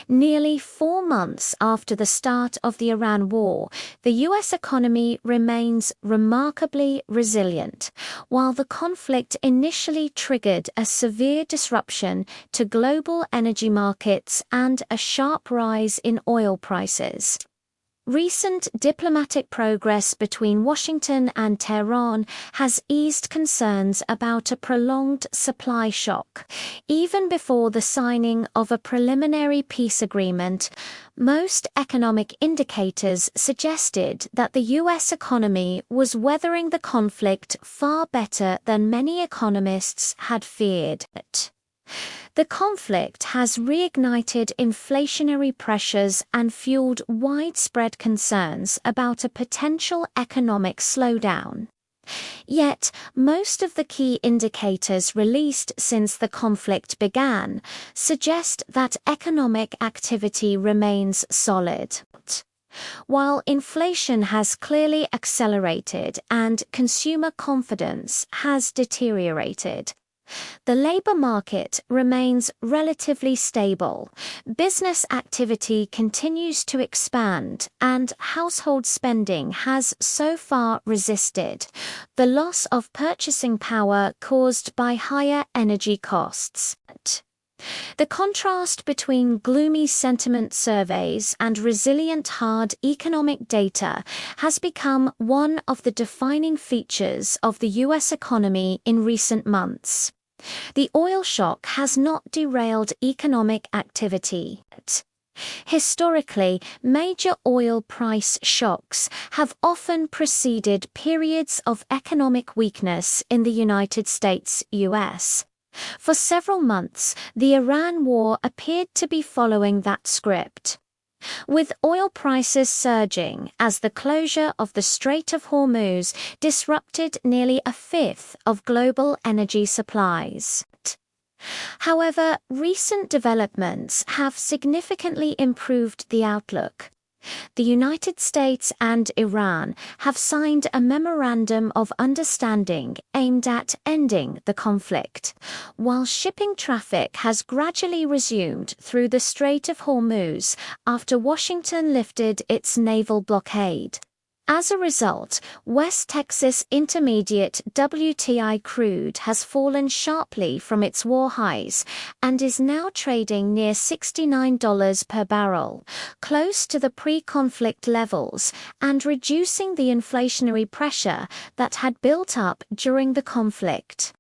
Nearly 4 months after the start of the Iran war, the U.S. economy remains remarkably resilient. While the conflict initially triggered a severe disruption to global energy markets and a sharp rise in oil prices, recent diplomatic progress between Washington and Tehran has eased concerns about a prolonged supply shock. Even before the signing of a preliminary peace agreement, most economic indicators suggested that the U.S. economy was weathering the conflict far better than many economists had feared. The conflict has reignited inflationary pressures and fueled widespread concerns about a potential economic slowdown. Yet, most of the key indicators released since the conflict began suggest that economic activity remains solid. While inflation has clearly accelerated and consumer confidence has deteriorated, the labor market remains relatively stable, business activity continues to expand, and household spending has so far resisted the loss of purchasing power caused by higher energy costs. The contrast between gloomy sentiment surveys and resilient hard economic data has become one of the defining features of the U.S. economy in recent months. The oil shock has not derailed economic activity. Historically, major oil price shocks have often preceded periods of economic weakness in the United States, US. For several months, the Iran war appeared to be following that script, with oil prices surging as the closure of the Strait of Hormuz disrupted nearly a fifth of global energy supplies. However, recent developments have significantly improved the outlook. The United States and Iran have signed a memorandum of understanding aimed at ending the conflict, while shipping traffic has gradually resumed through the Strait of Hormuz after Washington lifted its naval blockade. As a result, West Texas Intermediate WTI crude has fallen sharply from its war highs and is now trading near $69 per barrel, close to the pre-conflict levels and reducing the inflationary pressure that had built up during the conflict.